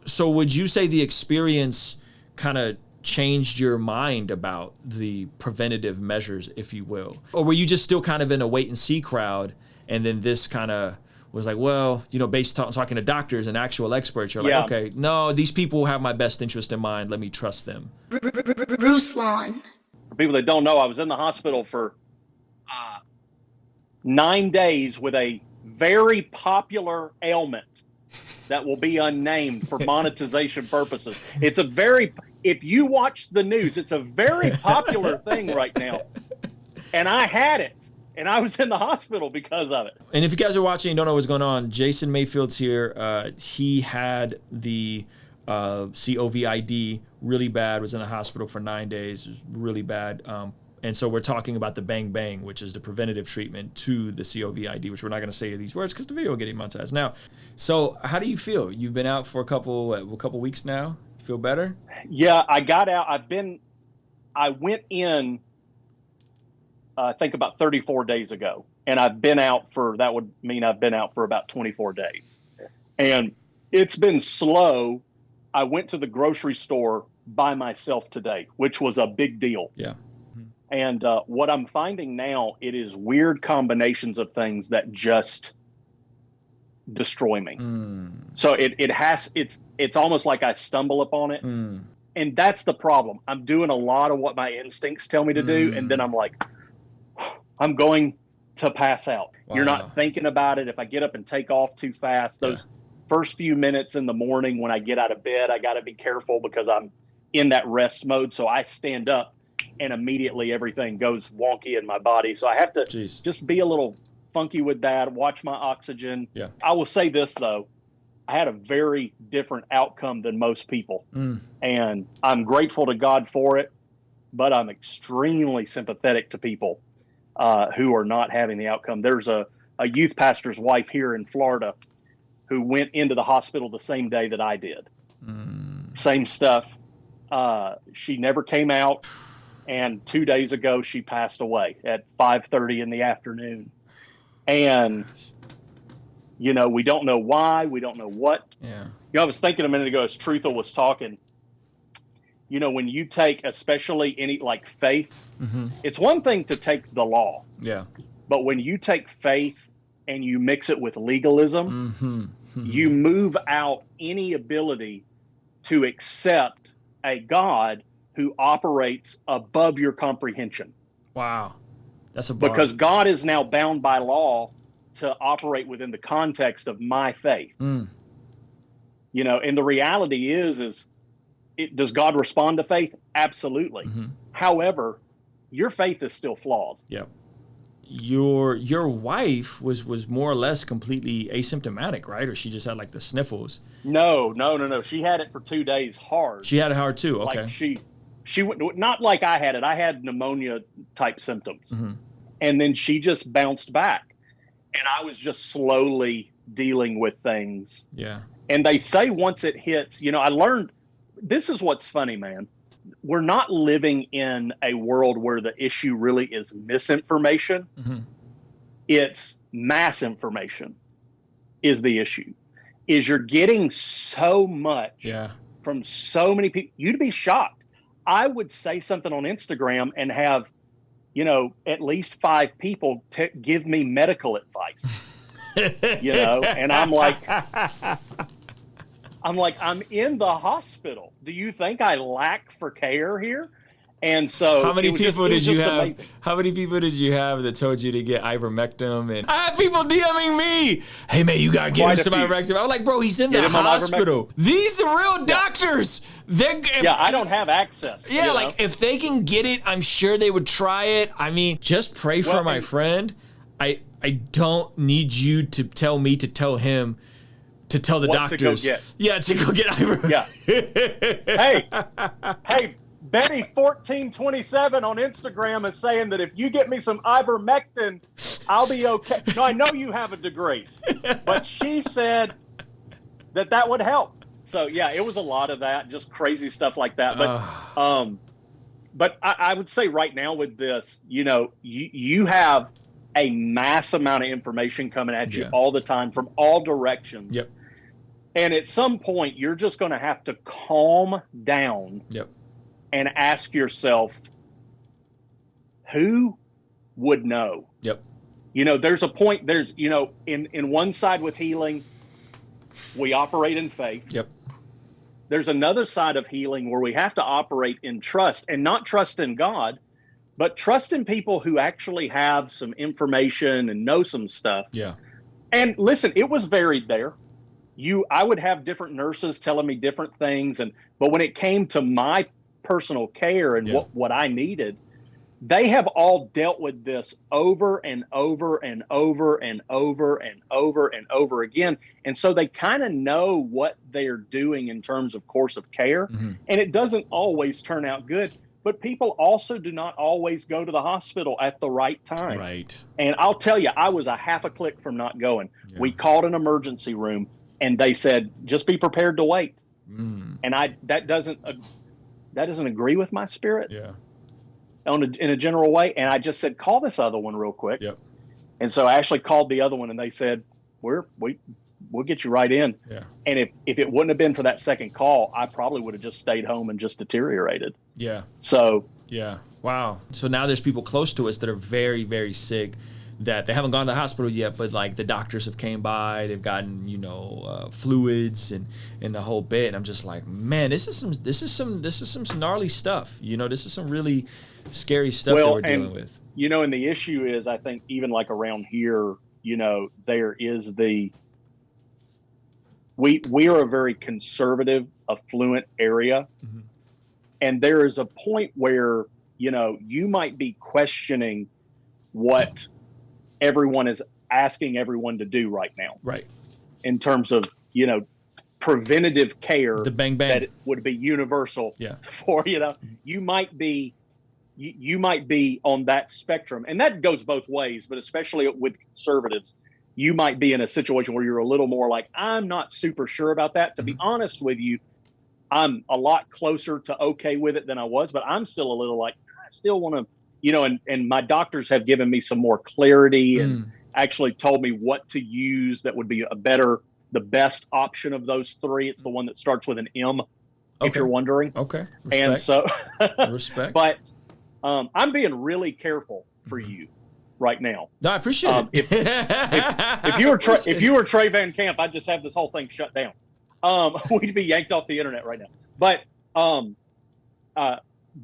So would you say the experience kind of changed your mind about the preventative measures, if you will? Or were you just still kind of in a wait and see crowd, and then this kind of was like, well, you know, based on talking to doctors and actual experts, you're like, okay, no, these people have my best interest in mind. Let me trust them. Ruslan. For people that don't know, I was in the hospital for 9 days with a very popular ailment that will be unnamed for monetization purposes. It's a very, if you watch the news, it's a very popular thing right now. And I had it, and I was in the hospital because of it. And if you guys are watching and don't know what's going on, Jason Mayfield's here. He had the COVID really bad, was in the hospital for 9 days. It was really bad. And so we're talking about the Bang Bang, which is the preventative treatment to the COVID, which we're not going to say these words because the video will get demonetized. Now, so how do you feel? You've been out for a couple weeks now. You feel better? Yeah, I got out. I went in, I think about 34 days ago, and I've been out for, that would mean I've been out for about 24 days. And it's been slow. I went to the grocery store by myself today, which was a big deal. Yeah. And what I'm finding now, it is weird combinations of things that just destroy me. So it's almost like I stumble upon it. And that's the problem. I'm doing a lot of what my instincts tell me to do. And then I'm like, I'm going to pass out. Wow. You're not thinking about it. If I get up and take off too fast, those first few minutes in the morning when I get out of bed, I got to be careful because I'm in that rest mode. So I stand up and immediately everything goes wonky in my body. So I have to just be a little funky with that, watch my oxygen. Yeah. I will say this, though. I had a very different outcome than most people. And I'm grateful to God for it, but I'm extremely sympathetic to people who are not having the outcome. There's a youth pastor's wife here in Florida who went into the hospital the same day that I did. Same stuff. She never came out. And 2 days ago, she passed away at 5:30 in the afternoon. And, you know, we don't know why. We don't know what. Yeah. You know, I was thinking a minute ago as Trutha was talking, you know, when you take especially any like faith, it's one thing to take the law. Yeah. But when you take faith and you mix it with legalism, you move out any ability to accept a God who operates above your comprehension. Wow. That's a bar. Because God is now bound by law to operate within the context of my faith. You know, and the reality is does God respond to faith? Absolutely. However, your faith is still flawed. Yep. Your wife was more or less completely asymptomatic, right? Or she just had like the sniffles? No. She had it for 2 days hard. She had it hard too. Okay. Like she not like I had it. I had pneumonia type symptoms. And then she just bounced back. And I was just slowly dealing with things. Yeah. And they say once it hits, you know, I learned, this is what's funny, man. We're not living in a world where the issue really is misinformation. It's mass information is the issue. Is you're getting so much from so many people. You'd be shocked. I would say something on Instagram and have, you know, at least 5 people give me medical advice, you know, and I'm like, I'm in the hospital. Do you think I lack for care here? And so how many people did you have? Amazing. How many people did you have that told you to get ivermectin? And I have people DMing me, hey man, you gotta get him some ivermectin. I was like, bro, he's in the hospital. These are real doctors. I don't have access. Yeah, like if they can get it, I'm sure they would try it. I mean, just pray for my friend. I don't need you to tell me to tell him to tell the doctors. To go get ivermectin. Hey. Betty 1427 on Instagram is saying that if you get me some ivermectin, I'll be okay. No, I know you have a degree, but she said that would help. So yeah, it was a lot of that, just crazy stuff like that. But I would say right now with this, you know, you have a mass amount of information coming at you all the time from all directions. And at some point, you're just going to have to calm down Yep. and ask yourself, who would know? Yep. You know, there's a point, there's, you know, in one side with healing, we operate in faith. Yep. There's another side of healing where we have to operate in trust, and not trust in God, but trust in people who actually have some information and know some stuff. Yeah. And listen, it was varied there. I would have different nurses telling me different things, but when it came to my personal care and what I needed, they have all dealt with this over and over and over and over and over and over again. And so they kind of know what they're doing in terms of course of care. Mm-hmm. And it doesn't always turn out good, but people also do not always go to the hospital at the right time. Right. And I'll tell you, I was a half a click from not going. Yeah. We called an emergency room and they said, just be prepared to wait. Mm. And that doesn't agree with my spirit. Yeah. In a general way. And I just said, call this other one real quick. Yep. And so I actually called the other one and they said, we'll get you right in. Yeah. And if it wouldn't have been for that second call, I probably would have just stayed home and just deteriorated. Yeah. So. Yeah. Wow. So now there's people close to us that are very, very sick that they haven't gone to the hospital yet, but like the doctors have came by, they've gotten, you know, fluids and the whole bit. And I'm just like, man, this is some gnarly stuff. You know, this is some really scary stuff that we're dealing with. You know, and the issue is, I think even like around here, you know, there is we are a very conservative, affluent area. Mm-hmm. And there is a point where, you know, you might be questioning what everyone is asking everyone to do right now. Right. In terms of, you know, preventative care. The bang bang. That it would be universal for, you know, you might be on that spectrum. And that goes both ways, but especially with conservatives, you might be in a situation where you're a little more like, I'm not super sure about that. To be honest with you, I'm a lot closer to okay with it than I was, but I'm still a little like, I still want to, you know, and my doctors have given me some more clarity and actually told me what to use that would be the best option of those three. It's the one that starts with an M, if you're wondering. Okay. Respect. And so, respect. But I'm being really careful for you right now. No, I appreciate it. If you were Trey Van Camp, I'd just have this whole thing shut down. We'd be yanked off the internet right now.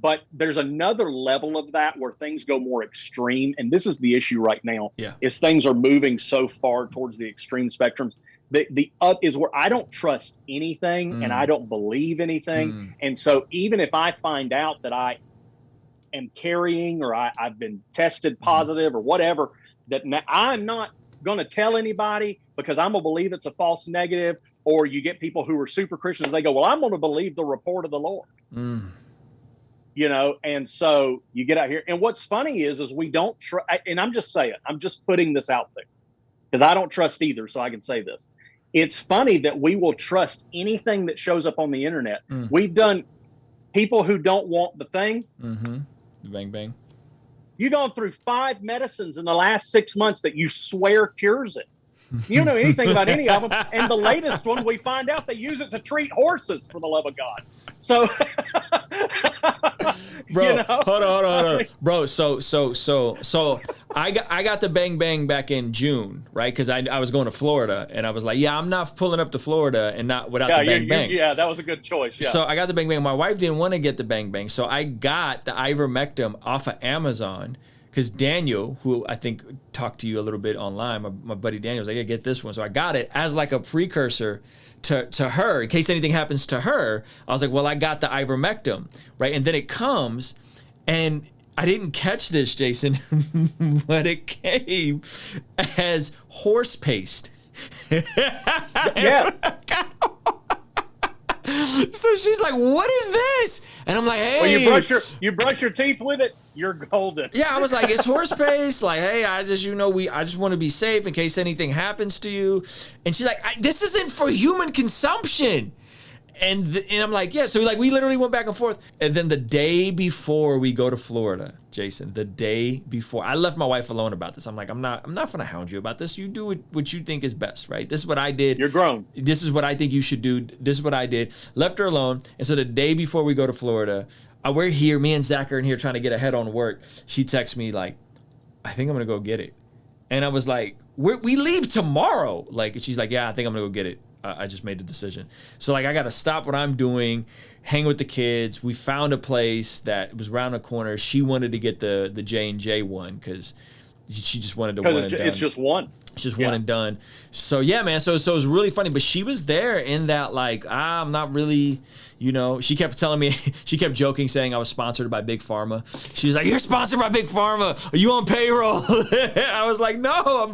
But there's another level of that where things go more extreme. And this is the issue right now, is things are moving so far towards the extreme spectrums. The up is where I don't trust anything and I don't believe anything. And so even if I find out that I am carrying or I've been tested positive or whatever, that I'm not going to tell anybody because I'm going to believe it's a false negative. Or you get people who are super Christians, they go, well, I'm going to believe the report of the Lord. You know, and so you get out here. And what's funny is we don't trust, and I'm just saying, I'm just putting this out there because I don't trust either. So I can say this. It's funny that we will trust anything that shows up on the internet. We've done people who don't want the thing. Bang, bang. You've gone through 5 medicines in the last 6 months that you swear cures it. You don't know anything about any of them. And the latest one, we find out they use it to treat horses, for the love of God. So, bro, you know? hold on. Bro, so I got the bang bang back in June, right? Because I was going to Florida, and I was like, I'm not pulling up to Florida and not without the bang bang. Yeah, that was a good choice. Yeah. So I got the bang bang. My wife didn't want to get the bang bang, so I got the ivermectin off of Amazon. Because Daniel, who I think talked to you a little bit online, my buddy Daniel was like, get this one. So I got it as like a precursor to her. In case anything happens to her, I was like, well, I got the ivermectin, right? And then it comes, and I didn't catch this, Jason, but it came as horse paste. Yes. So she's like, what is this? And I'm like, hey. Well, you brush your teeth with it, you're golden. Yeah, I was like, it's horse paste. Like, hey, I just want to be safe in case anything happens to you. And she's like, this isn't for human consumption. And I'm like, yeah. So we literally went back and forth. And then the day before we go to Florida, Jason, the day before, I left my wife alone about this. I'm like, I'm not gonna hound you about this. You do what you think is best, right? This is what I did. You're grown. This is what I think you should do. This is what I did. Left her alone. And so the day before we go to Florida, we're here. Me and Zach are in here trying to get ahead on work. She texts me like, I think I'm gonna go get it. And I was like, we leave tomorrow. Like, she's like, yeah, I think I'm gonna go get it. I just made the decision. So I got to stop what I'm doing, hang with the kids. We found a place that was around the corner. She wanted to get the J&J one because she just wanted to one and done. It's just one. It's just one and done. So yeah, man. So it was really funny. But she was there in that I'm not really, She kept telling me, she kept joking, saying I was sponsored by Big Pharma. She was like, "You're sponsored by Big Pharma. Are you on payroll?" I was like, "No."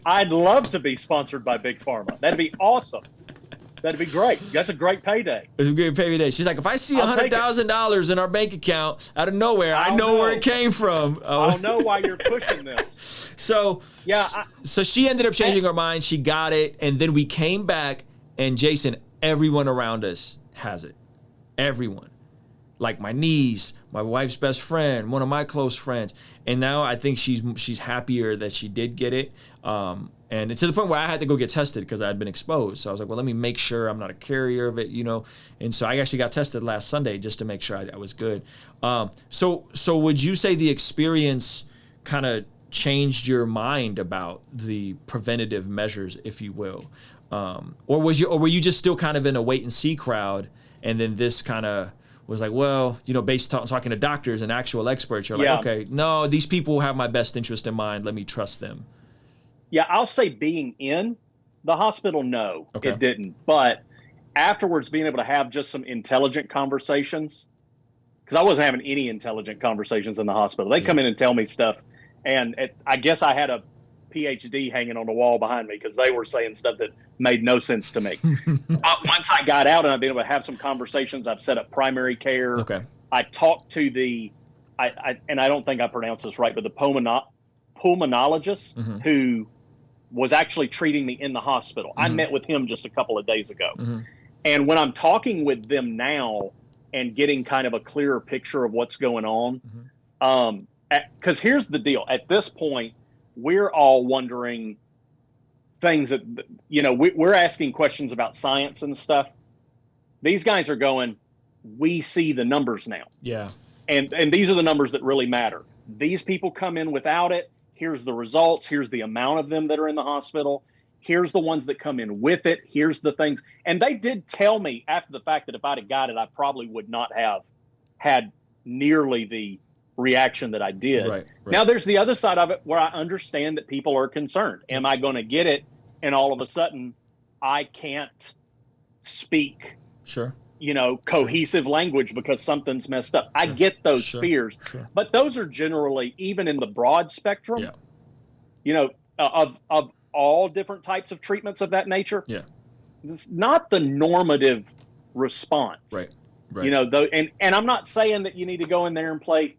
I'd love to be sponsored by Big Pharma. That'd be awesome. That'd be great. That's a great payday. It's a great payday. She's like, if I see $100,000 in our bank account out of nowhere, I know where it came from. I'll know why you're pushing this. So she ended up changing her mind. She got it, and then we came back, and Jason, everyone around us has it. Everyone. Like my niece, my wife's best friend, one of my close friends. And now I think she's happier that she did get it. And it's to the point where I had to go get tested because I had been exposed. So I was like, well, let me make sure I'm not a carrier of it, And so I actually got tested last Sunday just to make sure I was good. So would you say the experience kind of changed your mind about the preventative measures, if you will? Or were you just still kind of in a wait and see crowd, and then this kind of was like, well, based on talking to doctors and actual experts, you're like, okay, no, these people have my best interest in mind. Let me trust them. Yeah, I'll say being in the hospital, no, it didn't. But afterwards, being able to have just some intelligent conversations, because I wasn't having any intelligent conversations in the hospital. They come in and tell me stuff, and I guess I had a PhD hanging on the wall behind me because they were saying stuff that made no sense to me. Once I got out and I've been able to have some conversations, I've set up primary care. Okay. I talked to and I don't think I pronounced this right, but the pulmonologist who was actually treating me in the hospital. I met with him just a couple of days ago. And when I'm talking with them now and getting kind of a clearer picture of what's going on, because here's the deal. At this point, we're all wondering things that, we're asking questions about science and stuff. These guys are going, we see the numbers now. Yeah. And these are the numbers that really matter. These people come in without it. Here's the results. Here's the amount of them that are in the hospital. Here's the ones that come in with it. Here's the things. And they did tell me after the fact that if I'd have got it, I probably would not have had nearly the reaction that I did. Right. Now there's the other side of it where I understand that people are concerned. Am I going to get it? And all of a sudden I can't speak, cohesive language because something's messed up. I get those fears, but those are generally, even in the broad spectrum, of all different types of treatments of that nature. Yeah. It's not the normative response. Right. And I'm not saying that you need to go in there and play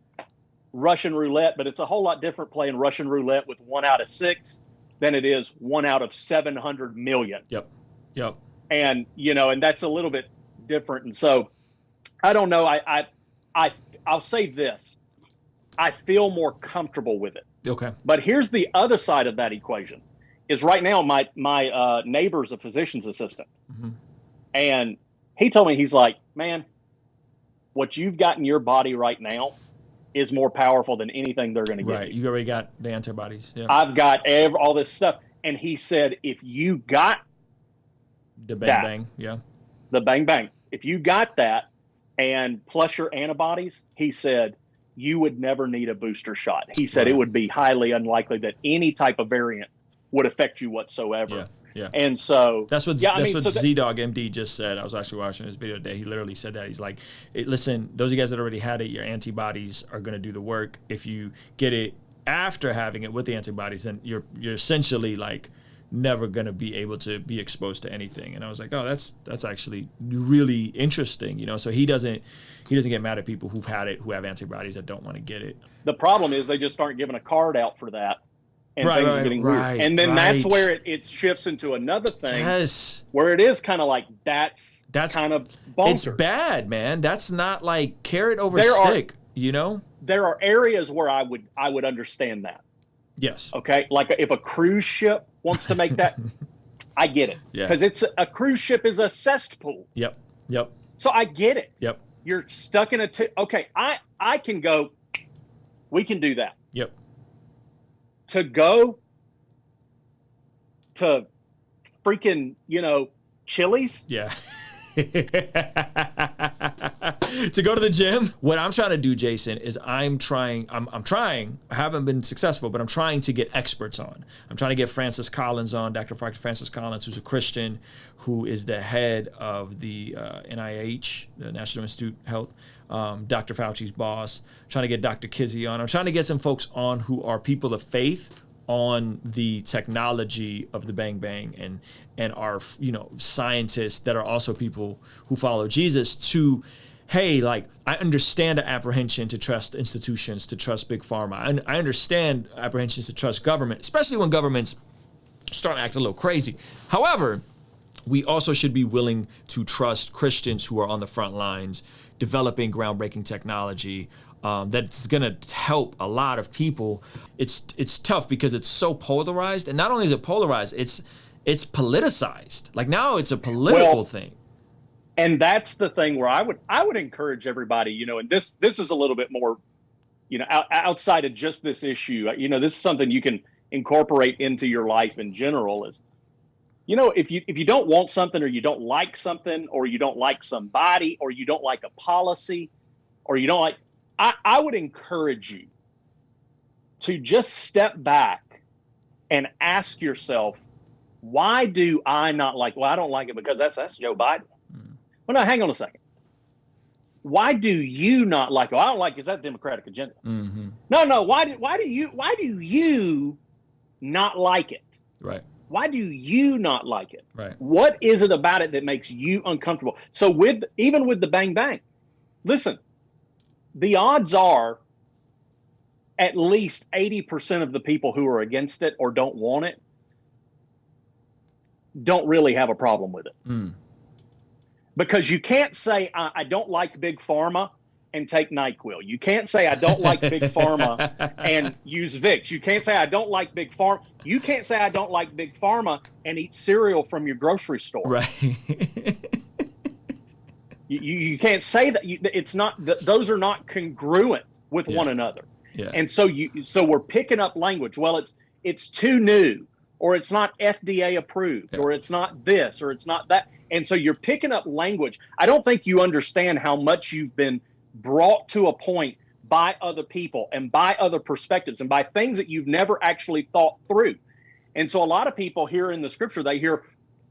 Russian roulette, but it's a whole lot different playing Russian roulette with 1 out of 6 than it is 1 out of 700 million. Yep. And, and that's a little bit different. And so I don't know. I'll say this. I feel more comfortable with it. Okay. But here's the other side of that equation is right now my neighbor's a physician's assistant. And he told me, he's like, man, what you've got in your body right now is more powerful than anything they're going to get. Right. You already got the antibodies. Yeah. I've got all this stuff. And he said, if you got the bang, the bang, if you got that and plus your antibodies, he said, you would never need a booster shot. He said it would be highly unlikely that any type of variant would affect you whatsoever. Yeah. And so that's what Z-Dog MD just said. I was actually watching his video today. He literally said that. He's like, listen, those of you guys that already had it, your antibodies are going to do the work. If you get it after having it with the antibodies, then you're essentially like never going to be able to be exposed to anything. And I was like, oh, that's actually really interesting, So he doesn't get mad at people who've had it, who have antibodies that don't want to get it. The problem is they just aren't giving a card out for that and things are getting weird. And then that's where it shifts into another thing. Yes. Where it is kind of like that's kind of bonkers. It's bad, man. That's not like carrot over stick, you know? There are areas where I would understand that. Yes. Okay? Like if a cruise ship wants to make that, I get it. Yeah. Because a cruise ship is a cesspool. Yep. So I get it. Yep. You're stuck in okay, I can go, we can do that. Yep. To go to freaking, Chili's. Yeah. To go to the gym. What I'm trying to do, Jason, is I'm trying, I haven't been successful, but I'm trying to get experts on. I'm trying to get Francis Collins on, Dr. Francis Collins, who's a Christian, who is the head of the NIH, the National Institute of Health, Dr. Fauci's boss. I'm trying to get Dr. Kizzy on. I'm trying to get some folks on who are people of faith on the technology of the bang bang and are scientists that are also people who follow Jesus to, hey, like, I understand the apprehension to trust institutions, to trust big pharma. I understand apprehensions to trust government, especially when governments start to act a little crazy. However, we also should be willing to trust Christians who are on the front lines developing groundbreaking technology that's going to help a lot of people. It's tough because it's so polarized, and not only is it polarized, it's politicized. Like now it's a political thing. And that's the thing where I would encourage everybody, and this is a little bit more, outside of just this issue. This is something you can incorporate into your life in general. Is, if you don't want something, or you don't like something, or you don't like somebody, or you don't like a policy, or you don't like, I would encourage you to just step back and ask yourself, why do I not like? Well, I don't like it because that's Joe Biden. Well, no, hang on a second. Why do you not like it? Well, I don't like it because that's Democratic agenda. Mm-hmm. No. Why do you not like it? Right. Why do you not like it? Right. What is it about it that makes you uncomfortable? So even with the bang bang, listen, the odds are at least 80% of the people who are against it or don't want it don't really have a problem with it. Because you can't say, I don't like big pharma and take NyQuil. You can't say, I don't like big pharma and use Vicks. You can't say, I don't like big pharma. You can't say, I don't like big pharma and eat cereal from your grocery store. Right. You can't say that. It's not. Those are not congruent with one another. Yeah. And so we're picking up language. Well, it's too new, or it's not FDA approved, or it's not this, or it's not that. And so you're picking up language. I don't think you understand how much you've been brought to a point by other people and by other perspectives and by things that you've never actually thought through. And so a lot of people here in the scripture, they hear,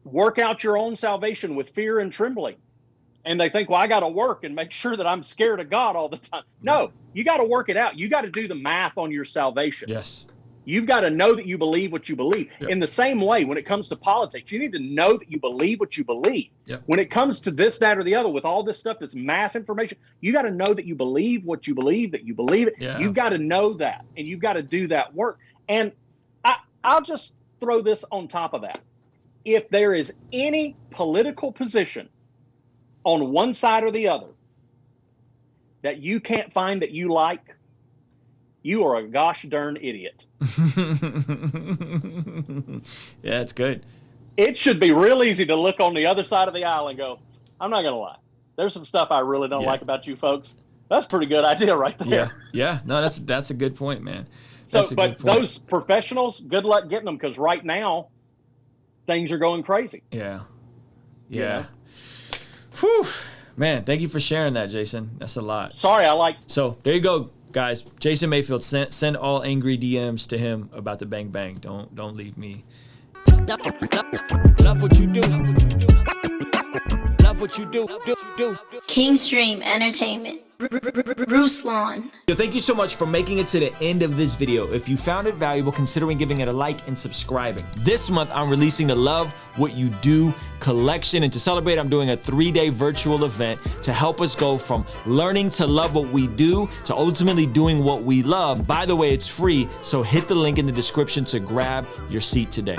work out your own salvation with fear and trembling. And they think, well, I got to work and make sure that I'm scared of God all the time. No, you got to work it out. You got to do the math on your salvation. Yes. You've got to know that you believe what you believe. Yep. In the same way, when it comes to politics, you need to know that you believe what you believe. Yep. When it comes to this, that, or the other, with all this stuff that's mass information, you got to know that you believe what you believe, that you believe it. Yeah. You've got to know that, and you've got to do that work. And I'll just throw this on top of that. If there is any political position on one side or the other that you can't find that you like, you are a gosh darn idiot. Yeah, it's good. It should be real easy to look on the other side of the aisle and go, I'm not going to lie. There's some stuff I really don't like about you folks. That's a pretty good idea right there. Yeah. No, that's a good point, man. But those professionals, good luck getting them, because right now things are going crazy. Yeah. Yeah. Whew. Man, thank you for sharing that, Jason. That's a lot. Sorry, So there you go, guys. Jason Mayfield, send all angry DMs to him about the bang bang. Don't leave me. Love what you do. Love what you do. Kingstream Entertainment. Ruslan. Thank you so much for making it to the end of this video. If you found it valuable, considering giving it a like and subscribing. This month, I'm releasing the Love What You Do collection, and to celebrate, I'm doing a 3-day virtual event to help us go from learning to love what we do to ultimately doing what we love. By the way, it's free, so hit the link in the description to grab your seat today.